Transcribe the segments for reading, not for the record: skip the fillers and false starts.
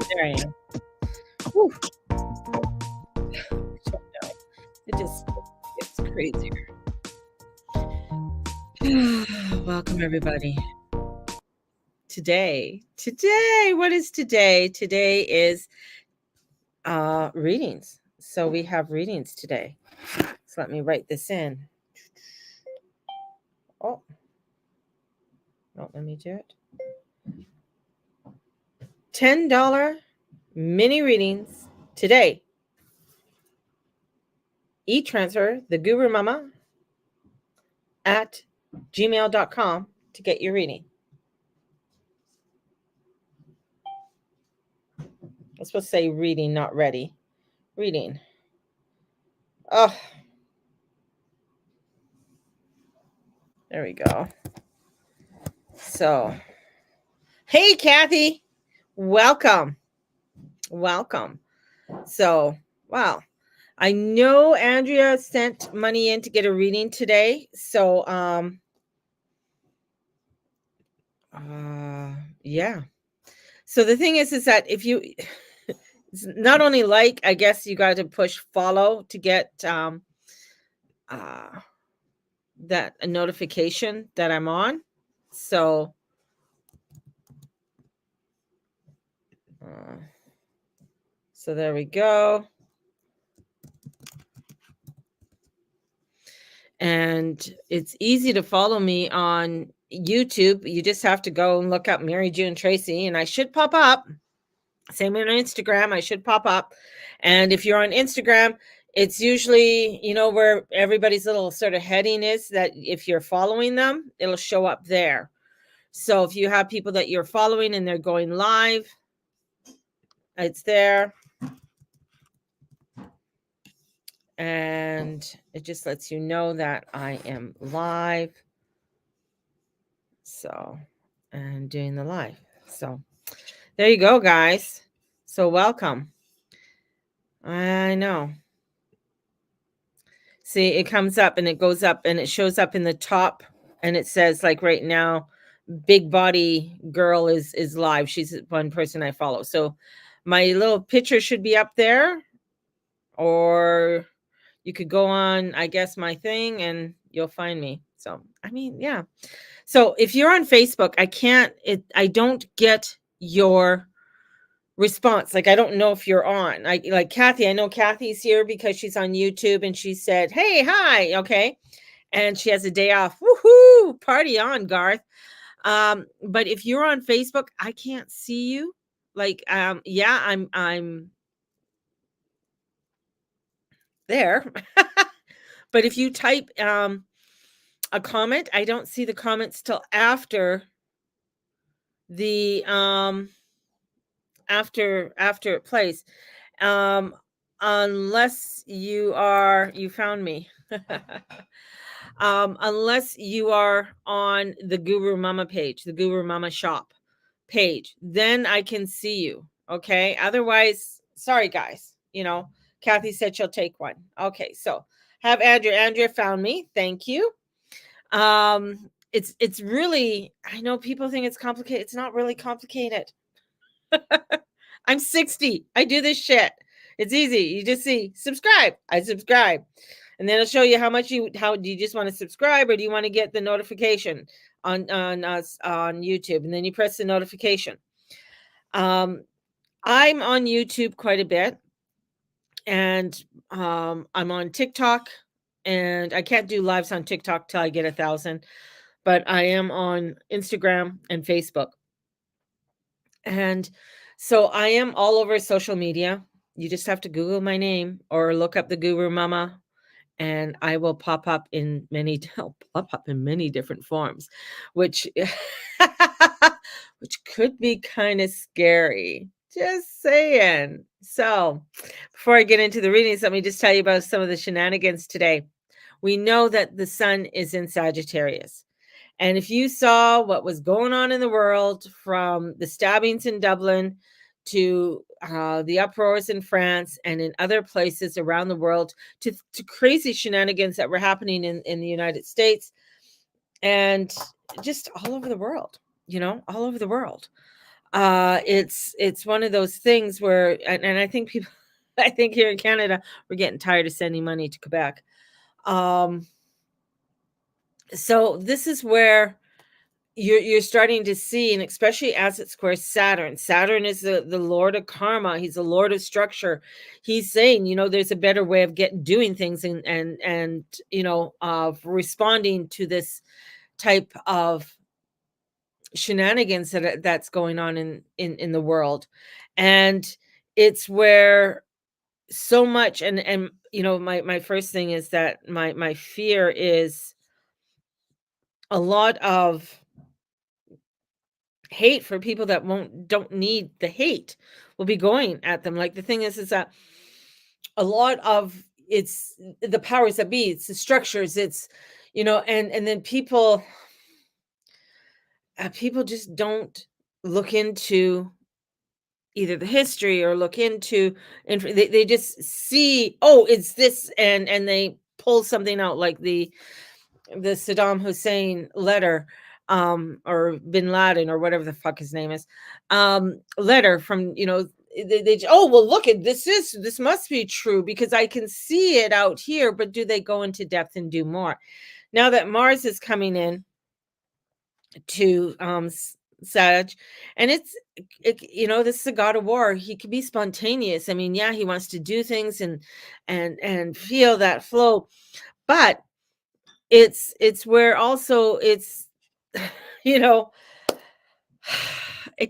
There I am. Whew. I don't know. It just gets crazier. Welcome, everybody. Today, what is today? Today is readings. So we have readings today. So let me write this in. Oh, no, let me do it. $10 mini readings today. E-transfer the Guru Mama at gmail.com to get your reading. I'm supposed to say reading, not ready. Reading. Oh, there we go. So, hey, Kathy, welcome. Welcome. So, wow. I know Andrea sent money in to get a reading today. So, yeah. So the thing is that if you it's not only like, I guess you got to push follow to get that a notification that I'm on. So so there we go. And it's easy to follow me on YouTube. You just have to go and look up Mary June Tracy, and I should pop up. Same on Instagram, I should pop up. And if you're on Instagram, it's usually, where everybody's little sort of heading is, that if you're following them, it'll show up there. So if you have people that you're following and they're going live, it's there. And it just lets you know that I am live. So, and doing the live. So there you go, guys. So welcome. I know. See, it comes up and it goes up and it shows up in the top, and it says, like, right now, Big Body Girl is live. She's one person I follow. So my little picture should be up there, or you could go on, I guess, my thing and you'll find me. So, I mean, yeah. So if you're on Facebook, I don't get your response. Like, I don't know if you're on. Like Kathy, I know Kathy's here because she's on YouTube, and she said, hey, hi. Okay. And she has a day off. Woohoo! Party on, Garth. But if you're on Facebook, I can't see you. Like, yeah, I'm there. But if you type a comment, I don't see the comments till after the after it plays. Unless you found me. Unless you are on the Guru Mama page, the Guru Mama shop page, then I can see you. Okay. Otherwise, sorry, guys. Kathy said she'll take one. Okay. So have Andrea found me. Thank you. It's really, I know people think it's complicated. It's not really complicated. I'm 60. I do this shit. It's easy. You just see subscribe. I subscribe. And then it'll show you how do you just want to subscribe, or do you want to get the notification on us on YouTube? And then you press the notification. I'm on YouTube quite a bit, and I'm on TikTok, and I can't do lives on TikTok till I get 1,000, but I am on Instagram and Facebook. And so I am all over social media. You just have to Google my name or look up the Guru Mama, and I will pop up in many different forms, which which could be kind of scary. Just saying. So, before I get into the readings, let me just tell you about some of the shenanigans today. We know that the sun is in Sagittarius. And if you saw what was going on in the world, from the stabbings in Dublin to the uproars in France and in other places around the world, to crazy shenanigans that were happening in the United States, and just all over the world, all over the world. It's one of those things where, and I think people, I think here in Canada, we're getting tired of sending money to Quebec. So this is where you're starting to see, and especially as it squares Saturn. Saturn is the lord of karma. He's the lord of structure. He's saying, there's a better way of doing things, and of responding to this type of shenanigans that's going on in the world. And it's where so much, and my first thing is that my fear is a lot of hate for people that don't need the hate will be going at them. Like, the thing is that a lot of it's the powers that be, it's the structures, it's and then people just don't look into either the history or look into, and they just see, oh, it's this, and they pull something out, like the Saddam Hussein letter, or bin Laden, or whatever the fuck his name is, letter from, oh, well, look at this must be true because I can see it out here. But do they go into depth and do more? Now that Mars is coming in to Sag, and this is a god of war. He can be spontaneous. I mean, yeah, he wants to do things and feel that flow, but it's where also it's it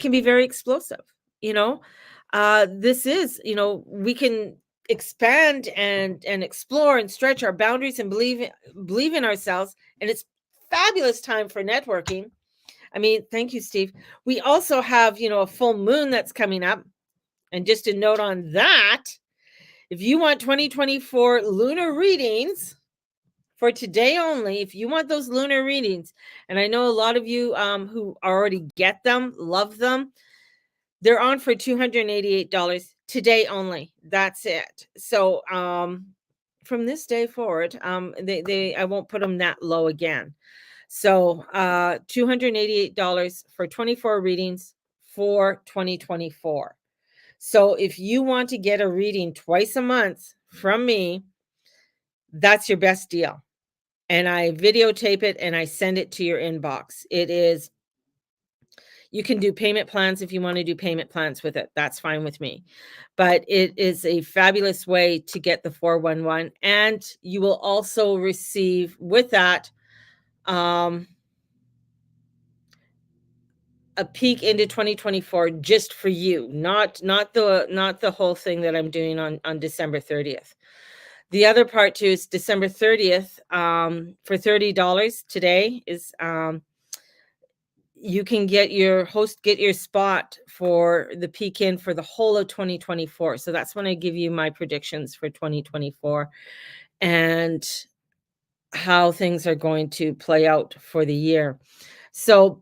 can be very explosive. This is, we can expand and explore and stretch our boundaries and believe in ourselves, and it's fabulous time for networking. I mean, thank you, Steve. We also have, a full moon that's coming up. And just a note on that, if you want 2024 lunar readings for today only, if you want those lunar readings, and I know a lot of you who already get them, love them, they're on for $288 today only. That's it. So from this day forward, I won't put them that low again. So $288 for 24 readings for 2024. So if you want to get a reading twice a month from me, that's your best deal. And I videotape it and I send it to your inbox. You can do payment plans if you want to do payment plans with it. That's fine with me. But it is a fabulous way to get the 411. And you will also receive with that a peek into 2024 just for you, not the whole thing that I'm doing on December 30th. The other part too is December 30th, for $30 today is you can get your spot for the peek in for the whole of 2024. So that's when I give you my predictions for 2024 and how things are going to play out for the year. So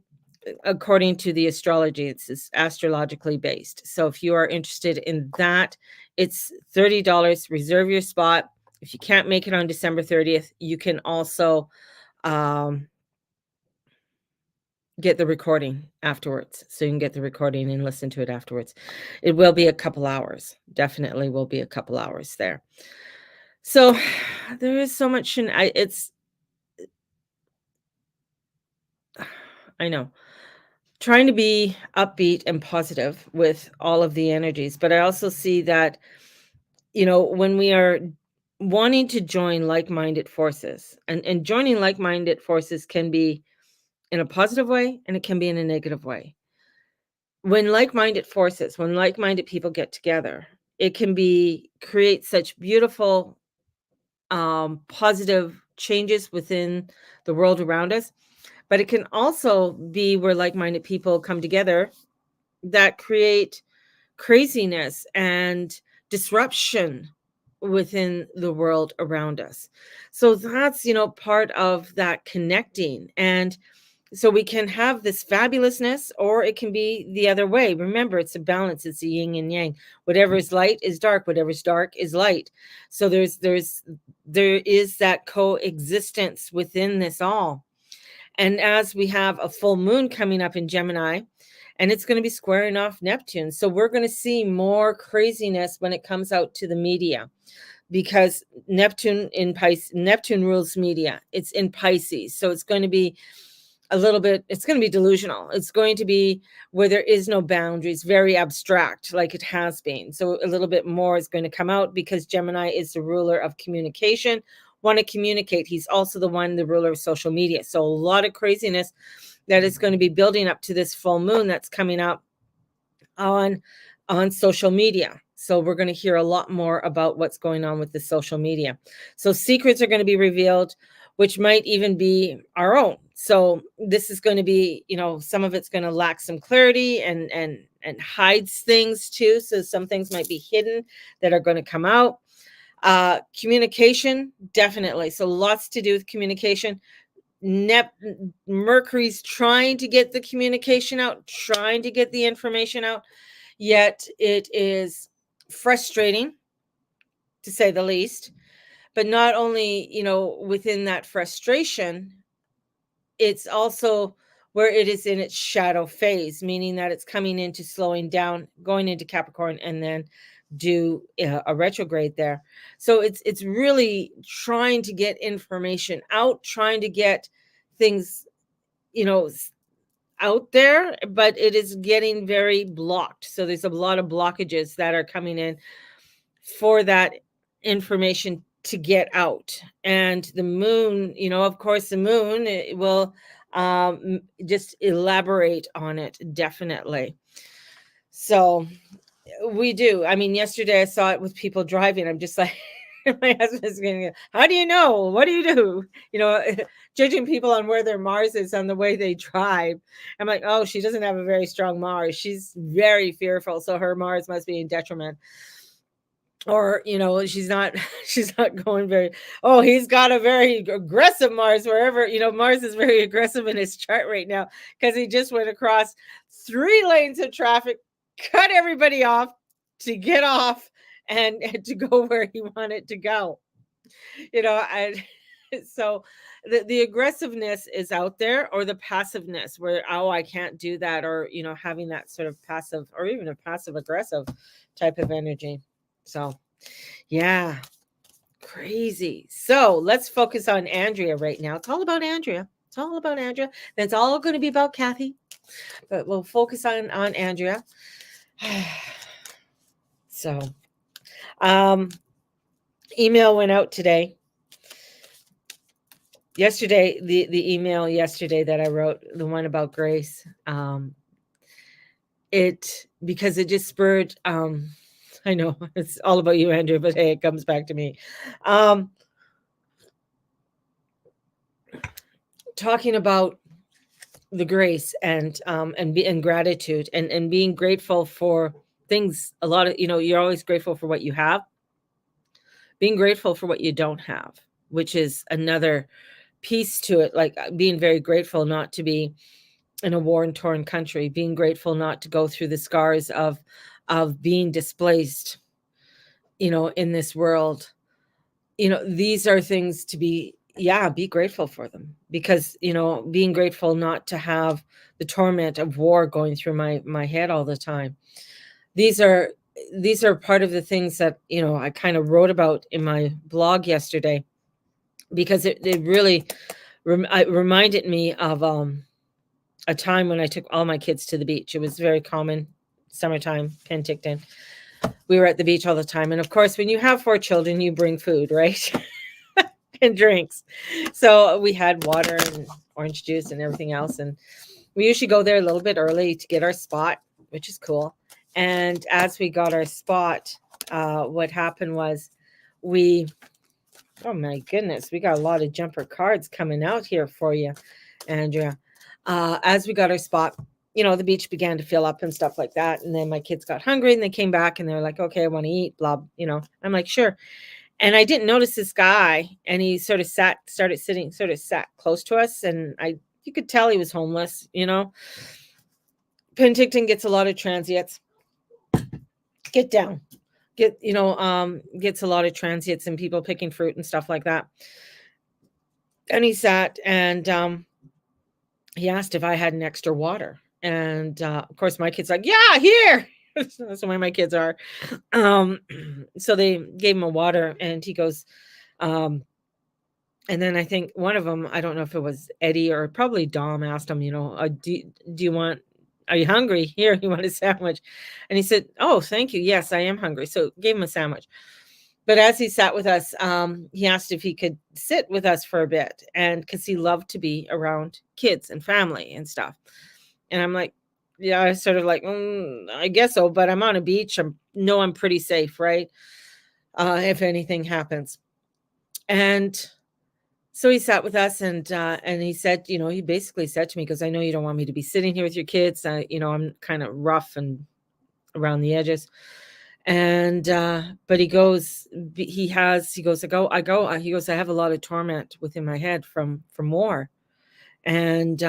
according to the astrology, it's astrologically based. So if you are interested in that, it's $30. Reserve your spot. If you can't make it on December 30th, you can also get the recording afterwards. So you can get the recording and listen to it afterwards. It will be a couple hours. Definitely will be a couple hours there. So there is so much. I know, trying to be upbeat and positive with all of the energies, but I also see that, when we are wanting to join like-minded forces, and joining like-minded forces can be in a positive way and it can be in a negative way. When like-minded people get together, it can create such beautiful positive changes within the world around us. But it can also be where like-minded people come together that create craziness and disruption within the world around us. So that's, part of that connecting. And so we can have this fabulousness, or it can be the other way. Remember, it's a balance. It's a yin and yang. Whatever is light is dark. Whatever is dark is light. So there is that coexistence within this all. And as we have a full moon coming up in Gemini, and it's going to be squaring off Neptune. So we're going to see more craziness when it comes out to the media, because Neptune rules media. It's in Pisces. So it's going to be it's going to be delusional. It's going to be where there is no boundaries, very abstract, like it has been. So a little bit more is going to come out, because Gemini is the ruler of communication. Want to communicate. He's also the ruler of social media. So a lot of craziness that is going to be building up to this full moon that's coming up on social media. So we're going to hear a lot more about what's going on with the social media. So secrets are going to be revealed, which might even be our own. So this is going to be, some of it's going to lack some clarity and hides things too. So some things might be hidden that are going to come out. Communication, definitely. So lots to do with communication. Mercury's trying to get the communication out, trying to get the information out, yet it is frustrating, to say the least. But not only, within that frustration, it's also where it is in its shadow phase, meaning that it's coming into slowing down, going into Capricorn, and then do a retrograde there. So it's really trying to get information out, trying to get things, out there, but it is getting very blocked. So there's a lot of blockages that are coming in for that information to get out. And the moon, of course, the moon, it will just elaborate on it, definitely. So we do. I mean, yesterday I saw it with people driving. I'm just like, my husband's going, how do you know? What do you do? Judging people on where their Mars is on the way they drive. I'm like, oh, she doesn't have a very strong Mars. She's very fearful. So her Mars must be in detriment. Or, she's not going very, he's got a very aggressive Mars wherever, Mars is very aggressive in his chart right now, because he just went across 3 lanes of traffic, cut everybody off to get off and to go where he wanted to go. So the aggressiveness is out there, or the passiveness where, I can't do that, or, having that sort of passive, or even a passive aggressive type of energy. So, yeah, crazy. So let's focus on Andrea right now. It's all about Andrea. Then it's all going to be about Kathy, but we'll focus on Andrea. So, email went out today. Yesterday, the email yesterday that I wrote, the one about Grace, because it just spurred, I know it's all about you, Andrew, but hey, it comes back to me. Talking about the grace and gratitude and being grateful for things. A lot of, you're always grateful for what you have. Being grateful for what you don't have, which is another piece to it, like being very grateful not to be in a war-torn country, being grateful not to go through the scars of being displaced, in this world. These are things to be grateful for them, because, being grateful not to have the torment of war going through my head all the time. These are part of the things that, I kind of wrote about in my blog yesterday, because it really reminded me of a time when I took all my kids to the beach. It was very common, summertime, Penticton. We were at the beach all the time. And of course, when you have 4 children, you bring food, right? And drinks. So we had water and orange juice and everything else. And we usually go there a little bit early to get our spot, which is cool. And as we got our spot, what happened was oh my goodness, we got a lot of jumper cards coming out here for you, Andrea. As we got our spot, the beach began to fill up and stuff like that. And then my kids got hungry and they came back and they're like, okay, I want to eat, blah, I'm like, sure. And I didn't notice this guy, and he sort of sat close to us. And you could tell he was homeless, Penticton gets a lot of transients. Get down. Gets a lot of transients and people picking fruit and stuff like that. And he sat and he asked if I had an extra water. And of course, my kid's like, yeah, here. That's the way my kids are. Um, so they gave him a water, and he goes, um, and then I think one of them, I don't know if it was Eddie or probably Dom, asked him, do you want, are you hungry? Here, you want a sandwich? And he said, oh, thank you. Yes, I am hungry. So gave him a sandwich. But as he sat with us, he asked if he could sit with us for a bit, and because he loved to be around kids and family and stuff. And I'm like, yeah, I sort of like, I guess so, but I'm on a beach. I'm pretty safe, right? If anything happens. And so he sat with us, and he said, he basically said to me, because I know you don't want me to be sitting here with your kids. I'm kind of rough and around the edges. And but he goes, he goes, I have a lot of torment within my head from war. And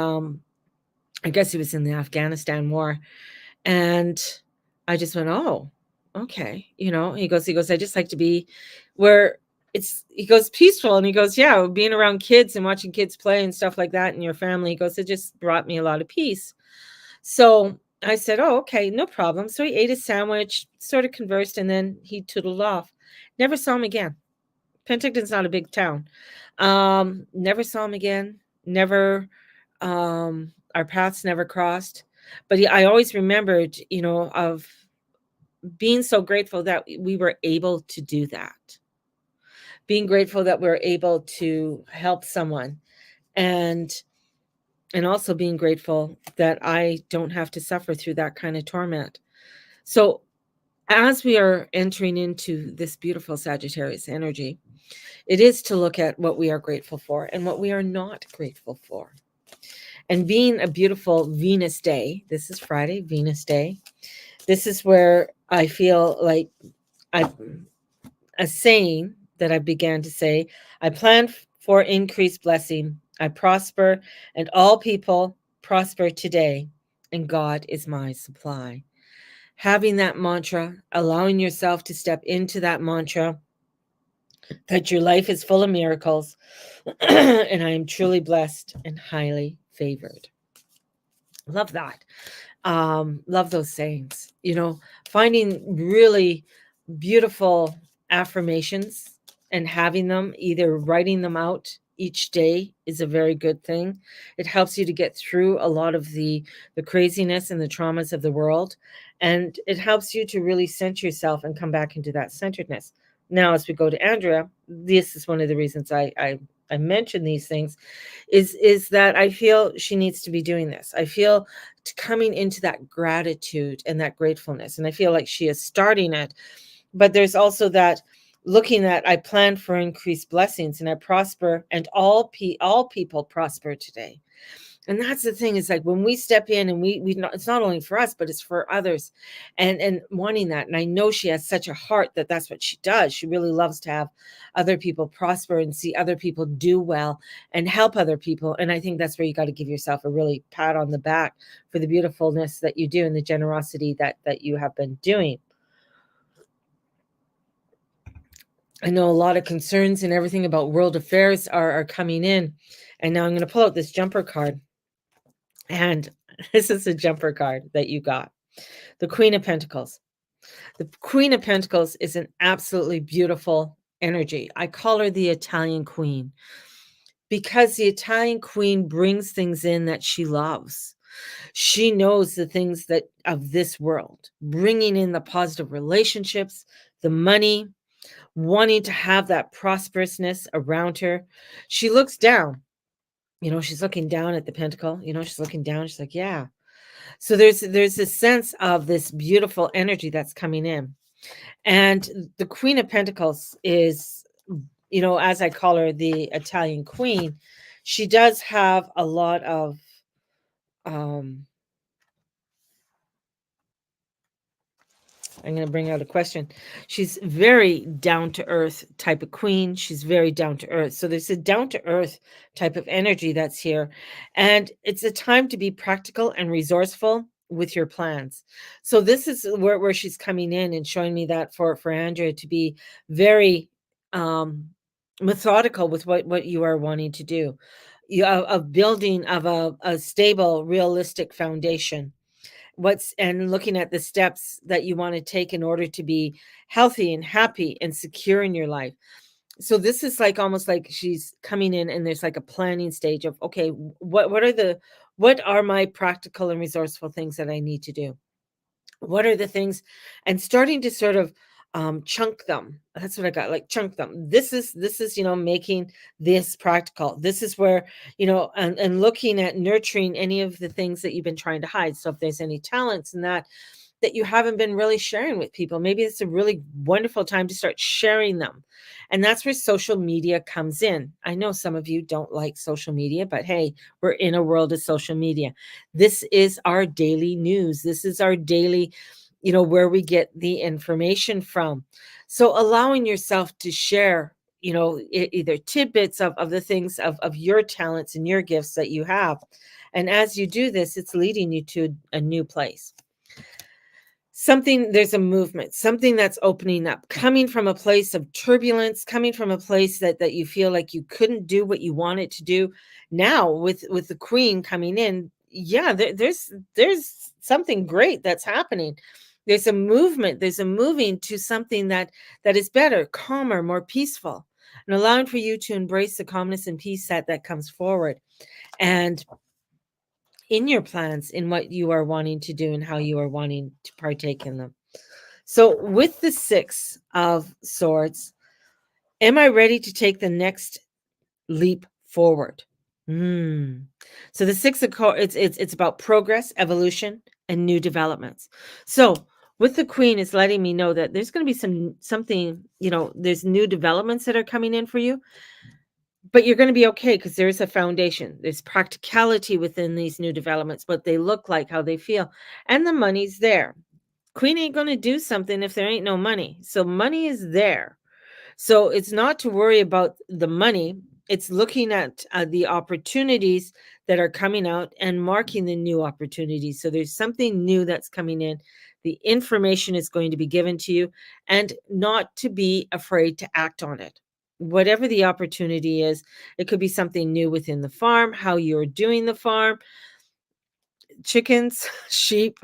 I guess he was in the Afghanistan war. And I just went, oh, okay. He goes, I just like to be where he goes, peaceful. And he goes, yeah, being around kids and watching kids play and stuff like that in your family. He goes, it just brought me a lot of peace. So I said, oh, okay, no problem. So he ate his sandwich, sort of conversed, and then he tootled off. Never saw him again. Penticton's not a big town. Never saw him again. Never, our paths never crossed. But I always remembered, of being so grateful that we were able to do that. Being grateful that we're able to help someone, and also being grateful that I don't have to suffer through that kind of torment. So as we are entering into this beautiful Sagittarius energy, it is to look at what we are grateful for and what we are not grateful for. And being a beautiful Venus day, this is Friday, Venus day, this is where I feel like a saying that I began to say, I plan for increased blessing, I prosper, and all people prosper today, and God is my supply. Having that mantra, allowing yourself to step into that mantra, that your life is full of miracles, and I am truly blessed and highly favored. Love that. Love those sayings. Finding really beautiful affirmations and having them, either writing them out each day, is a very good thing. It helps you to get through a lot of the craziness and the traumas of the world, and it helps you to really center yourself and come back into that centeredness. Now, as we go to Andrea, this is one of the reasons I mention these things, is that I feel she needs to be doing this. I feel coming into that gratitude and that gratefulness, and I feel like she is starting it. But there's also that looking at, I plan for increased blessings and I prosper, and all people prosper today. And that's the thing, is like when we step in and we not, it's not only for us, but it's for others, and wanting that. And I know she has such a heart that that's what she does. She really loves to have other people prosper and see other people do well and help other people. And I think that's where you got to give yourself a really pat on the back for the beautifulness that you do and the generosity that you have been doing. I know a lot of concerns and everything about world affairs are coming in. And now I'm going to pull out this jumper card. And this is a jumper card that you got. The Queen of Pentacles. The Queen of Pentacles is an absolutely beautiful energy. I call her the Italian Queen because the Italian Queen brings things in that she loves. She knows the things that of this world, bringing in the positive relationships, the money, wanting to have that prosperousness around her. She looks down. She's looking down at the pentacle. She's looking down. She's like, yeah. So there's a sense of this beautiful energy that's coming in. And the Queen of Pentacles is, as I call her, the Italian Queen, she does have a lot of I'm going to bring out a question. She's very down to earth type of queen. She's very down to earth. So there's a down to earth type of energy that's here. And it's a time to be practical and resourceful with your plans. So this is where she's coming in and showing me that for Andrea to be very methodical with what you are wanting to do. of building of a stable, realistic foundation. What's and looking at the steps that you want to take in order to be healthy and happy and secure in your life. So this is like almost like she's coming in and there's like a planning stage of, okay, what are my practical and resourceful things that I need to do? What are the things, and starting to sort of chunk them. That's what I got, like chunk them. This is making this practical. This is where, and looking at nurturing any of the things that you've been trying to hide. So if there's any talents in that you haven't been really sharing with people, maybe it's a really wonderful time to start sharing them. And that's where social media comes in. I know some of you don't like social media, but hey, we're in a world of social media. This is our daily news. This is our daily, where we get the information from. So allowing yourself to share, either tidbits of the things of your talents and your gifts that you have. And as you do this, it's leading you to a new place. There's a movement, something that's opening up, coming from a place of turbulence, coming from a place that you feel like you couldn't do what you wanted to do. Now with the queen coming in, yeah, there's something great that's happening. There's a movement, there's a moving to something that is better, calmer, more peaceful, and allowing for you to embrace the calmness and peace that comes forward. And in your plans, in what you are wanting to do and how you are wanting to partake in them. So, with the Six of Swords, am I ready to take the next leap forward? So the Six of it's about progress, evolution, and new developments. So with the Queen, is letting me know that there's going to be something, there's new developments that are coming in for you. But you're going to be okay because there is a foundation. There's practicality within these new developments, what they look like, how they feel, and the money's there. Queen ain't going to do something if there ain't no money. So money is there. So it's not to worry about the money. It's looking at the opportunities that are coming out and marking the new opportunities. So there's something new that's coming in. The information is going to be given to you, and not to be afraid to act on it. Whatever the opportunity is, it could be something new within the farm, how you're doing the farm, chickens, sheep,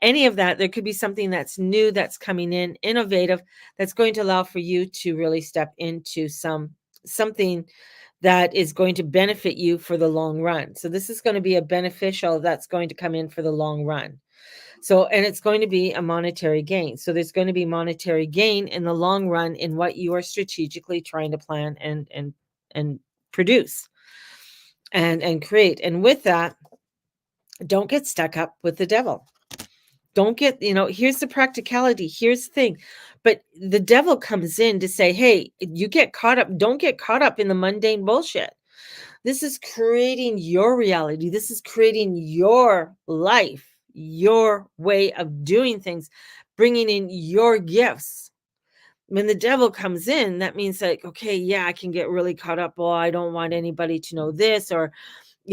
any of that. There could be something that's new that's coming in, innovative, that's going to allow for you to really step into something that is going to benefit you for the long run. So this is going to be a beneficial that's going to come in for the long run. So, and it's going to be a monetary gain. So there's going to be monetary gain in the long run in what you are strategically trying to plan and produce and create. And with that, don't get stuck up with the devil. Don't get, here's the practicality. Here's the thing. But the devil comes in to say, hey, you get caught up. Don't get caught up in the mundane bullshit. This is creating your reality. This is creating your life, your way of doing things, bringing in your gifts. When the devil comes in, that means like, okay, yeah, I can get really caught up. Oh, I don't want anybody to know this, or,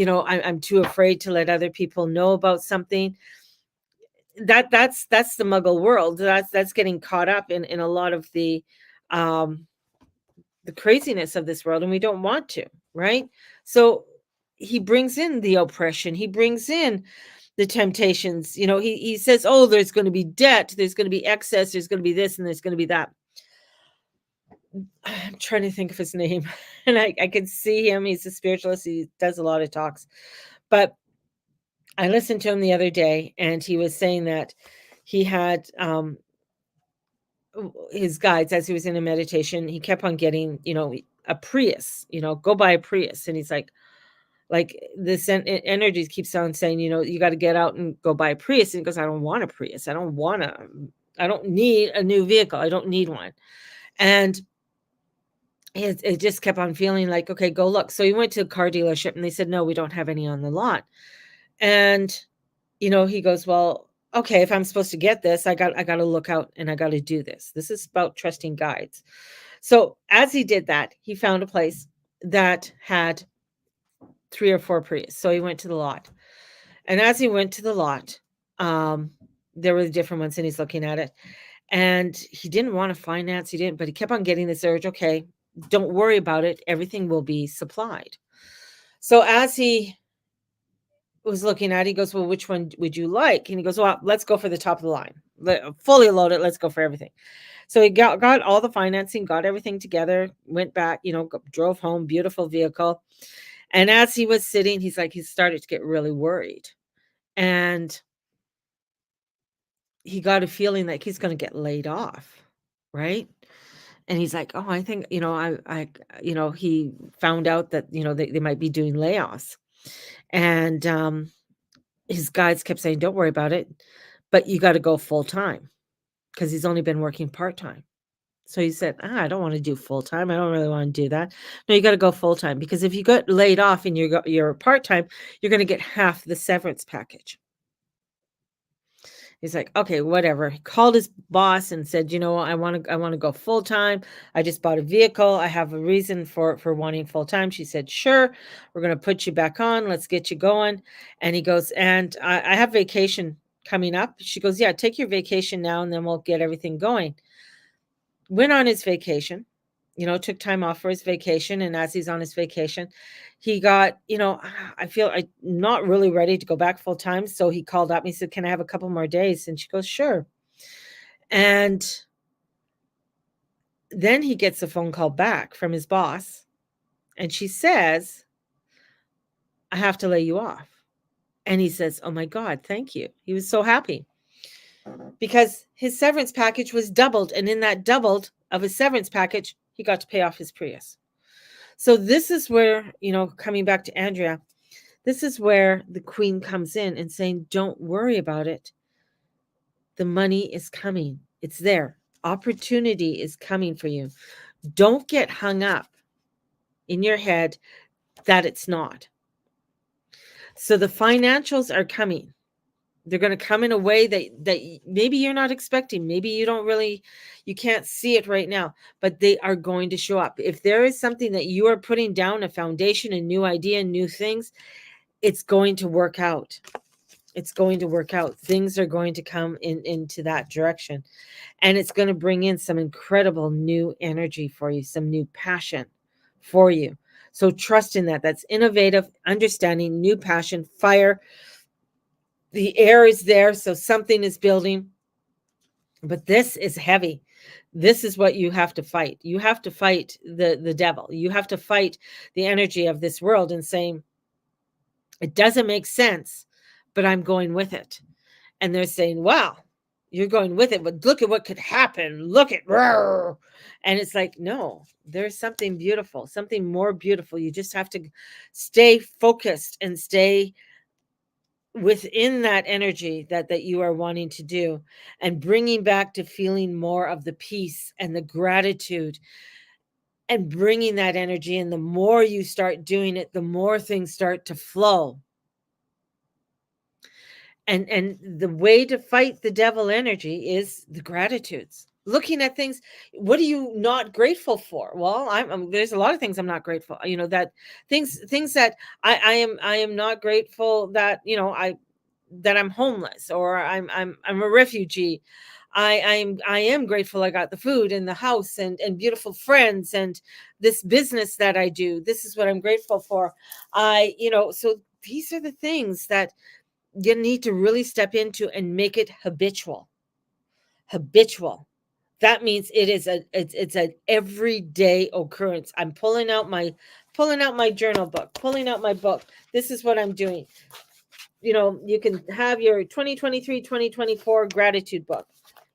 I'm too afraid to let other people know about something. That's the muggle world. That's getting caught up in a lot of the craziness of this world, and we don't want to, right? So he brings in the oppression, he brings in the temptations. He says, oh, there's going to be debt, there's going to be excess, there's going to be this, and there's going to be that. I'm trying to think of his name, and I can see him. He's a spiritualist, he does a lot of talks. But I listened to him the other day, and he was saying that he had his guides, as he was in a meditation, he kept on getting, a Prius, go buy a Prius. And he's like this energy keeps on saying, you got to get out and go buy a Prius. And he goes, I don't want a Prius. I don't need a new vehicle. I don't need one. And it just kept on feeling like, okay, go look. So he went to a car dealership and they said, no, we don't have any on the lot. And, he goes, well, okay, if I'm supposed to get this, I got to look out and I got to do this. This is about trusting guides. So as he did that, he found a place that had 3 or 4 Prius. So he went to the lot. And as he went to the lot, there were different ones and he's looking at it. And he didn't want to finance, but he kept on getting this urge, okay, don't worry about it. Everything will be supplied. So as he was looking at it, he goes, well, which one would you like? And he goes, well, let's go for the top of the line. Fully loaded. Let's go for everything. So he got all the financing, got everything together, went back, drove home, beautiful vehicle. And as he was sitting, he's like, he started to get really worried. And he got a feeling like he's going to get laid off. Right. And he's like, oh, I think, he found out that, they might be doing layoffs. And his guides kept saying, don't worry about it, but you got to go full time, because he's only been working part time. So he said, I don't want to do full time. I don't really want to do that. No, you got to go full time, because if you get laid off and you're part time, you're going to get half the severance package. He's like, okay, whatever. He called his boss and said, I want to go full time. I just bought a vehicle. I have a reason for wanting full time. She said, sure, we're going to put you back on. Let's get you going. And he goes, and I have vacation coming up. She goes, yeah, take your vacation now, and then we'll get everything going. Went on his vacation, took time off for his vacation. And as he's on his vacation, he got, I feel I'm not really ready to go back full time. So he called up and he said, can I have a couple more days? And she goes, sure. And then he gets a phone call back from his boss. And she says, I have to lay you off. And he says, oh my God, thank you. He was so happy because his severance package was doubled. And in that doubled of his severance package, he got to pay off his Prius. So this is where, coming back to Andrea, this is where the queen comes in and saying, don't worry about it. The money is coming. It's there. Opportunity is coming for you. Don't get hung up in your head that it's not. So the financials are coming. They're going to come in a way that maybe you're not expecting. Maybe you can't see it right now, but they are going to show up. If there is something that you are putting down, a foundation, a new idea, new things, it's going to work out. It's going to work out. Things are going to come into that direction, and it's going to bring in some incredible new energy for you, some new passion for you. So trust in that. That's innovative, understanding, new passion, fire. The air is there, so something is building. But this is heavy. This is what you have to fight. You have to fight the devil. You have to fight the energy of this world and saying, it doesn't make sense, but I'm going with it. And they're saying, wow, you're going with it, but look at what could happen. Look at, and it's like, no, there's something beautiful, something more beautiful. You just have to stay focused and stay within that energy that you are wanting to do, and bringing back to feeling more of the peace and the gratitude, and bringing that energy. And the more you start doing it, the more things start to flow. And the way to fight the devil energy is the gratitudes. Looking at things, what are you not grateful for? Well, there's a lot of things I'm not grateful. That things that I am not grateful that that I'm homeless, or I'm a refugee. I am grateful I got the food and the house and beautiful friends and this business that I do. This is what I'm grateful for. So these are the things that you need to really step into and make it habitual. That means it's an everyday occurrence. I'm pulling out my journal book, pulling out my book. This is what I'm doing. You can have your 2023, 2024 gratitude book.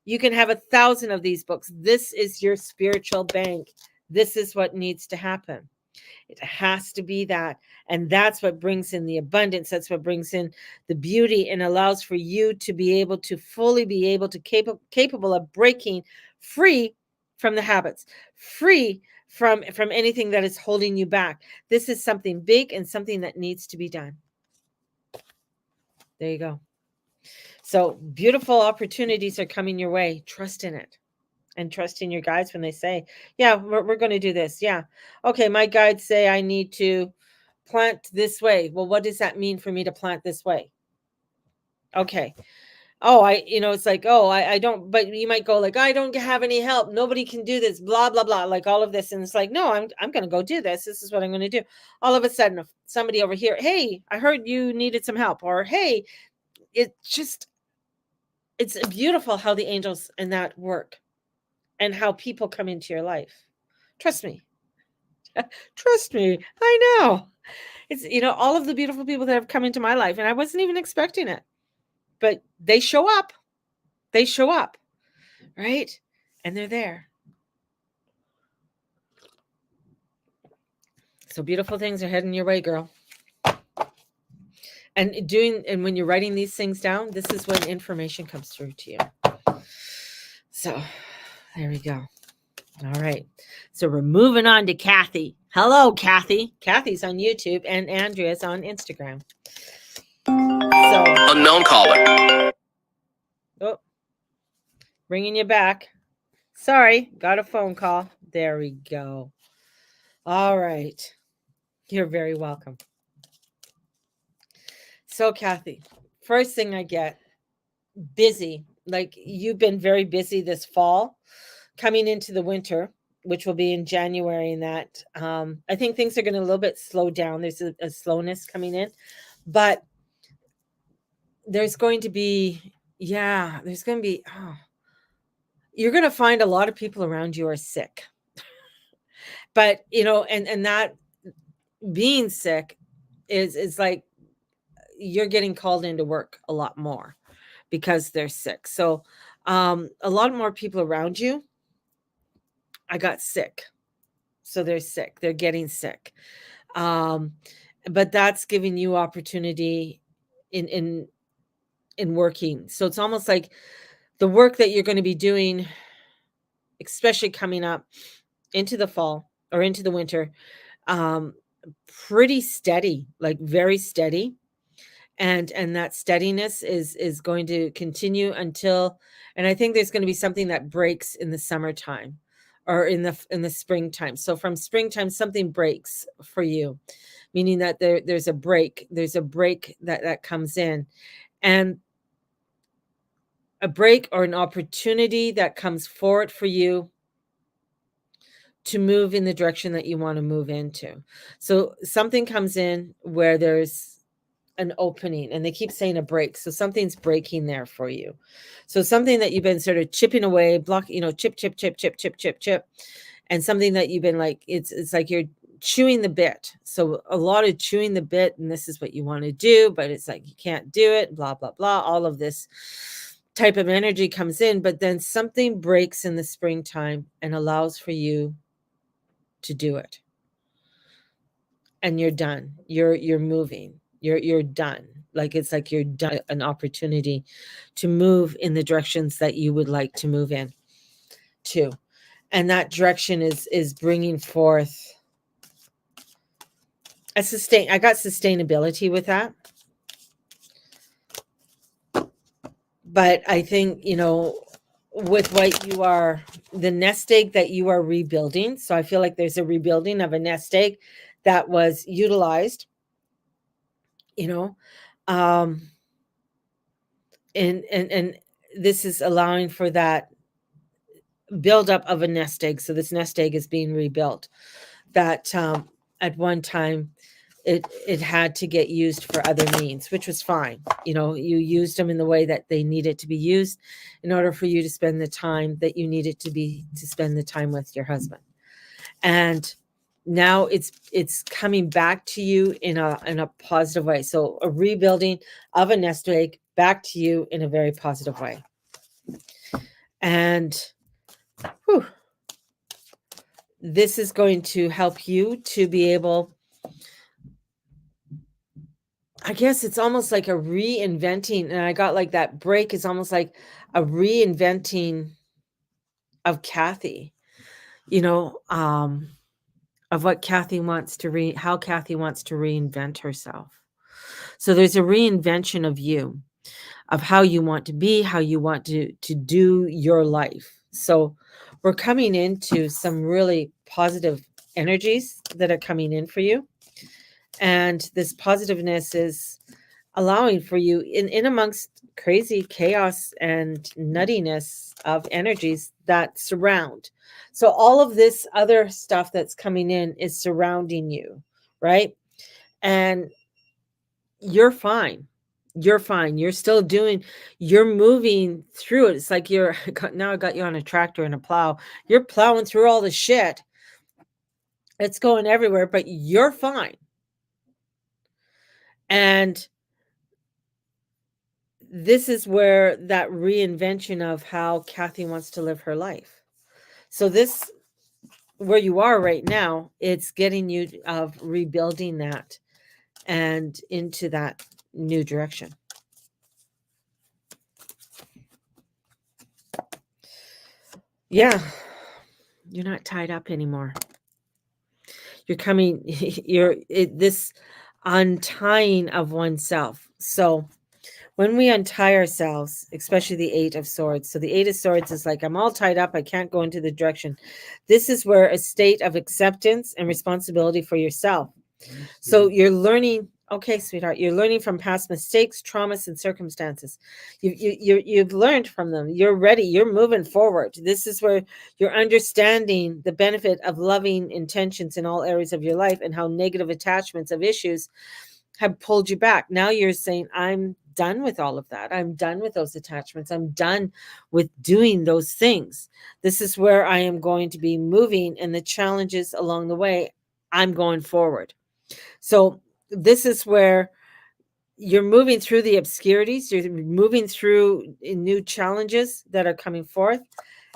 You can have 1,000 of these books. This is your spiritual bank. This is what needs to happen. It has to be that. And that's what brings in the abundance. That's what brings in the beauty, and allows for you to be able to fully be able to capable of breaking free from the habits, free from anything that is holding you back. This is something big and something that needs to be done. There you go. So beautiful opportunities are coming your way. Trust in it. And trust in your guides when they say, yeah, we're going to do this. Yeah. Okay. My guides say I need to plant this way. Well, what does that mean for me to plant this way? Okay. Oh, it's like, oh, I don't, but you might go like, I don't have any help. Nobody can do this, blah, blah, blah, like all of this. And it's like, no, I'm going to go do this. This is what I'm going to do. All of a sudden, if somebody over here, hey, I heard you needed some help, or, hey, it's beautiful how the angels and that work and how people come into your life. Trust me. Trust me. I know. It's, all of the beautiful people that have come into my life, and I wasn't even expecting it, but they show up. They show up, right? And they're there. So beautiful things are heading your way, girl. And when you're writing these things down, this is when information comes through to you. So there we go. All right. So we're moving on to Kathy. Hello, Kathy. Kathy's on YouTube and Andrea's on Instagram. So unknown caller. Oh, bringing you back. Sorry, got a phone call. There we go. All right. You're very welcome. So, Kathy, first thing I get, busy. Like, you've been very busy this fall, coming into the winter, which will be in January. And that I think things are going to a little bit slow down. There's a slowness coming in, but there's going to be, you're going to find a lot of people around you are sick. But, and that being sick is like you're getting called into work a lot more because they're sick. So a lot more people around you, I got sick. So they're sick. They're getting sick. But that's giving you opportunity in working. So it's almost like the work that you're going to be doing, especially coming up into the fall or into the winter, pretty steady, like very steady. And that steadiness is going to continue until, and I think there's going to be something that breaks in the summertime or in the springtime. So from springtime, something breaks for you, meaning that there's a break that comes in, and a break or an opportunity that comes forward for you to move in the direction that you want to move into. So something comes in where there's an opening, and they keep saying a break. So something's breaking there for you. So something that you've been sort of chipping away, chip. And something that you've been like, it's like you're chewing the bit. So a lot of chewing the bit, and this is what you want to do, but it's like, you can't do it, blah, blah, blah. All of this type of energy comes in, but then something breaks in the springtime and allows for you to do it. And you're done. You're moving. You're done. Like, it's like you're done an opportunity to move in the directions that you would like to move in to. And that direction is bringing forth I got sustainability with that. But I think, with what you are, the nest egg that you are rebuilding. So I feel like there's a rebuilding of a nest egg that was utilized, and this is allowing for that buildup of a nest egg. So this nest egg is being rebuilt. That at one time it had to get used for other means, which was fine. You used them in the way that they needed to be used in order for you to spend the time that you needed to spend the time with your husband. And now it's coming back to you in a positive way. So a rebuilding of a nest egg back to you in a very positive way. And this is going to help you to be able, I guess it's almost like a reinventing. And I got like that break is almost like a reinventing of Kathy, of what Kathy wants to how Kathy wants to reinvent herself. So there's a reinvention of you, of how you want to be, how you want to do your life. So we're coming into some really positive energies that are coming in for you. And this positiveness is allowing for you in amongst crazy chaos and nuttiness of energies that surround. So all of this other stuff that's coming in is surrounding you, right? And you're fine. You're fine. You're still doing, you're moving through it. It's like you're now I got you on a tractor and a plow. You're plowing through all the shit. It's going everywhere, but you're fine. And this is where that reinvention of how Kathy wants to live her life. So this, where you are right now, it's getting you of rebuilding that and into that new direction. Yeah. You're not tied up anymore. You're coming, this untying of oneself. So when we untie ourselves, especially the Eight of Swords, so the Eight of Swords is like, I'm all tied up, I can't go into the direction. This is where a state of acceptance and responsibility for yourself. So you're learning, okay, sweetheart, you're learning from past mistakes, traumas, and circumstances. You've learned from them. You're ready. You're moving forward. This is where you're understanding the benefit of loving intentions in all areas of your life and how negative attachments of issues have pulled you back. Now you're saying, I'm done with all of that. I'm done with those attachments. I'm done with doing those things. This is where I am going to be moving, and the challenges along the way, I'm going forward. So this is where you're moving through the obscurities, you're moving through new challenges that are coming forth,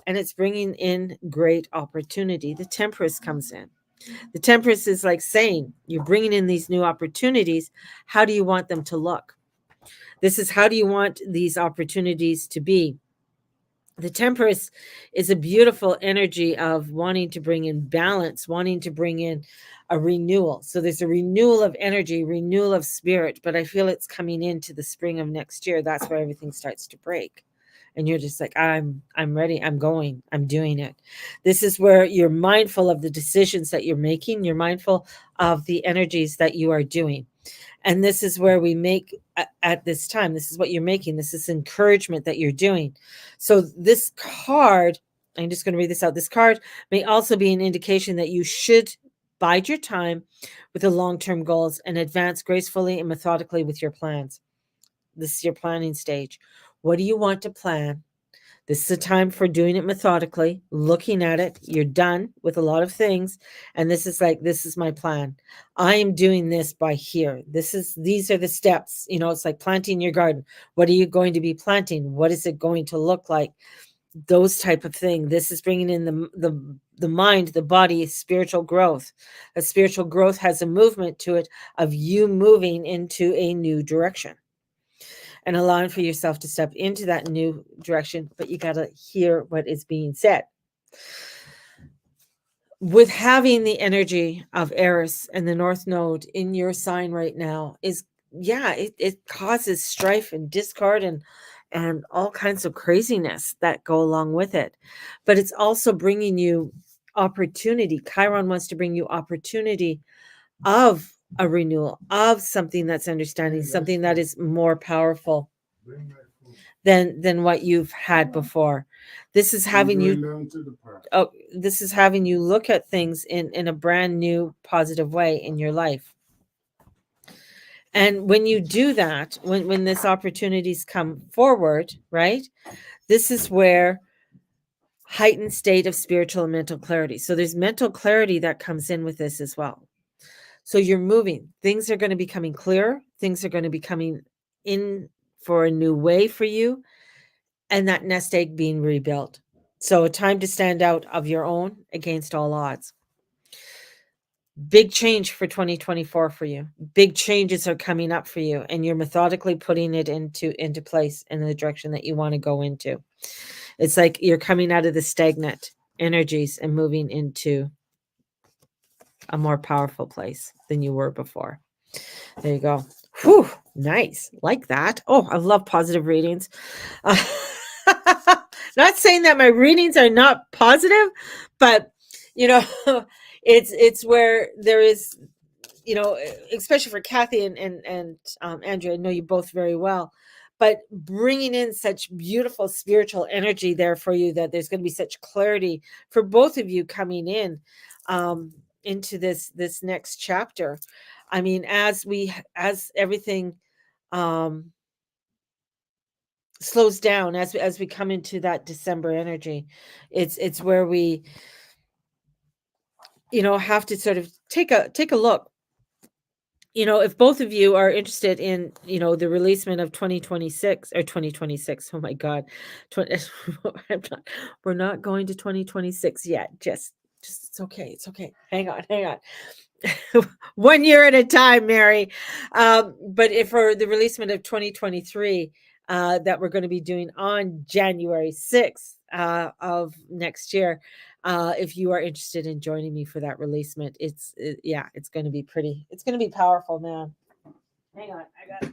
and it's bringing in great opportunity. The Temperance comes in. The Temperance is like saying, you're bringing in these new opportunities. How do you want them to look? This is, how do you want these opportunities to be? The Temperance is a beautiful energy of wanting to bring in balance, wanting to bring in a renewal. So there's a renewal of energy, renewal of spirit, but I feel it's coming into the spring of next year. That's where everything starts to break. And you're just like, I'm ready. I'm going. I'm doing it. This is where you're mindful of the decisions that you're making. You're mindful of the energies that you are doing. And this is where we make at this time, this is what you're making. This is encouragement that you're doing. So this card, I'm just going to read this out. This card may also be an indication that you should bide your time with the long-term goals and advance gracefully and methodically with your plans. This is your planning stage. What do you want to plan? This is a time for doing it methodically, looking at it. You're done with a lot of things. And this is like, this is my plan. I am doing this by here. These are the steps. You know, it's like planting your garden. What are you going to be planting? What is it going to look like? Those type of thing. This is bringing in the mind, the body, spiritual growth. A spiritual growth has a movement to it of you moving into a new direction and allowing for yourself to step into that new direction, but you got to hear what is being said. With having the energy of Eris and the North Node in your sign right now is, yeah, it causes strife and discord and all kinds of craziness that go along with it. But it's also bringing you opportunity. Chiron wants to bring you opportunity of a renewal, of something that's understanding, something that is more powerful than what you've had before. This is having you this is having you look at things in a brand new positive way in your life. And when you do that, when this opportunities come forward, right? This is where heightened state of spiritual and mental clarity. So there's mental clarity that comes in with this as well. So you're moving. Things are going to be coming clear. Things are going to be coming in for a new way for you. And that nest egg being rebuilt. So a time to stand out of your own against all odds. Big change for 2024 for you. Big changes are coming up for you, and you're methodically putting it into place in the direction that you want to go into. It's like you're coming out of the stagnant energies and moving into a more powerful place than you were before. There you go. Whew, nice. Like that. Oh, I love positive readings. Not saying that my readings are not positive, but you know, it's where there is, especially for Kathy and Andrea, I know you both very well, but bringing in such beautiful spiritual energy there for you, that there's going to be such clarity for both of you coming in into this next chapter. I mean, as everything slows down, as we come into that December energy, it's where we have to sort of take a look. If both of you are interested in the releasement of 2026 or 2026, oh my god, we're not going to 2026 yet. Just it's okay, hang on. 1 year at a time, Mary. But if for the releasement of 2023, that we're going to be doing on January 6th of next year, if you are interested in joining me for that releasement, it's going to be it's going to be powerful, man. Hang on, I got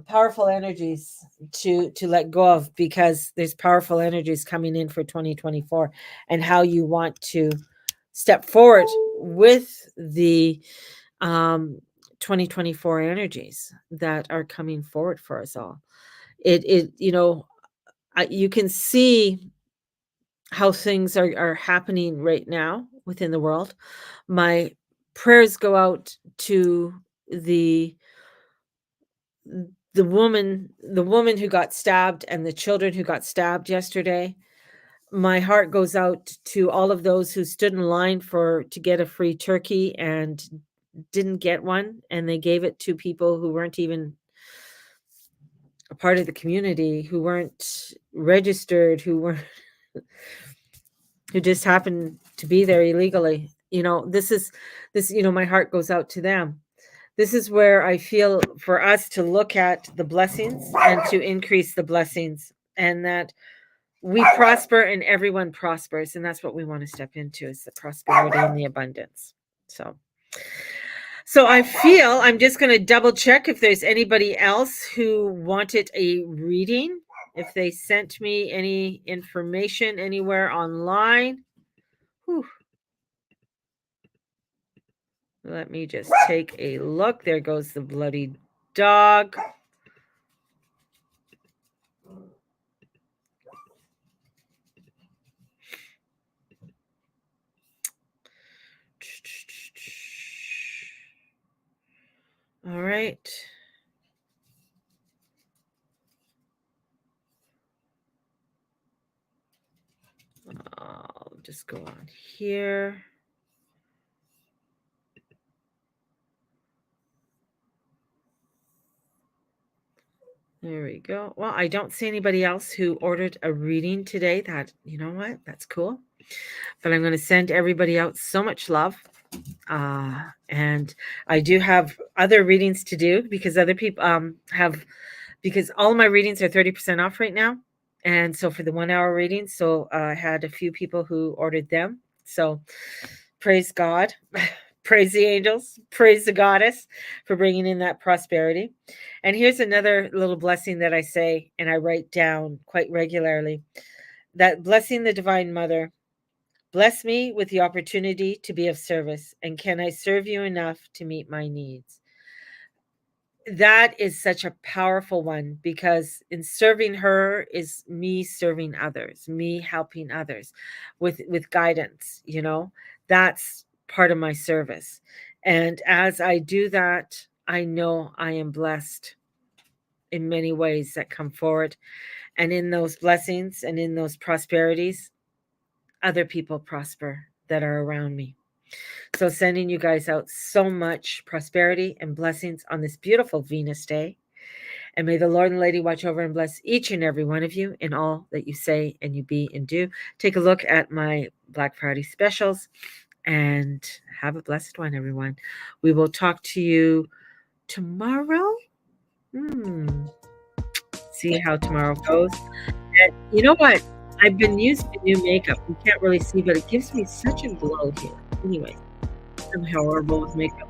powerful energies to let go of, because there's powerful energies coming in for 2024, and how you want to step forward with the 2024 energies that are coming forward for us all. You can see how things are happening right now within the world. My prayers go out to the woman who got stabbed, and the children who got stabbed yesterday. My heart goes out to all of those who stood in line to get a free turkey and didn't get one, and they gave it to people who weren't even a part of the community, who weren't registered, who just happened to be there illegally. My heart goes out to them. This is where I feel for us to look at the blessings and to increase the blessings, and that we prosper and everyone prospers. And that's what we want to step into, is the prosperity and the abundance. So I feel I'm just going to double check if there's anybody else who wanted a reading, if they sent me any information anywhere online. Whew. Let me just take a look. There goes the bloody dog. All right. I'll just go on here. There we go. Well, I don't see anybody else who ordered a reading today. That, you know what? That's cool. But I'm going to send everybody out so much love. And I do have other readings to do, because other people because all of my readings are 30% off right now. And so for the 1 hour readings, so I had a few people who ordered them. So praise God. Praise the angels, praise the goddess for bringing in that prosperity. And here's another little blessing that I say, and I write down quite regularly. That blessing the Divine Mother, bless me with the opportunity to be of service, and can I serve you enough to meet my needs? That is such a powerful one, because in serving her is me serving others, me helping others with guidance. That's part of my service. And as I do that, I know I am blessed in many ways that come forward. And in those blessings and in those prosperities, other people prosper that are around me. So sending you guys out so much prosperity and blessings on this beautiful Venus day. And may the Lord and Lady watch over and bless each and every one of you in all that you say and you be and do. Take a look at my Black Friday specials. And have a blessed one, everyone. We will talk to you tomorrow. See how tomorrow goes. And you know what? I've been using new makeup. You can't really see, but it gives me such a glow here. Anyway, I'm horrible with makeup.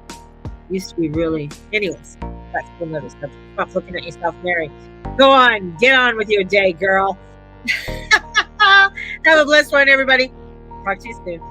Used to be really. Anyways, that's another subject. Stop looking at yourself, Mary. Go on. Get on with your day, girl. Have a blessed one, everybody. Talk to you soon.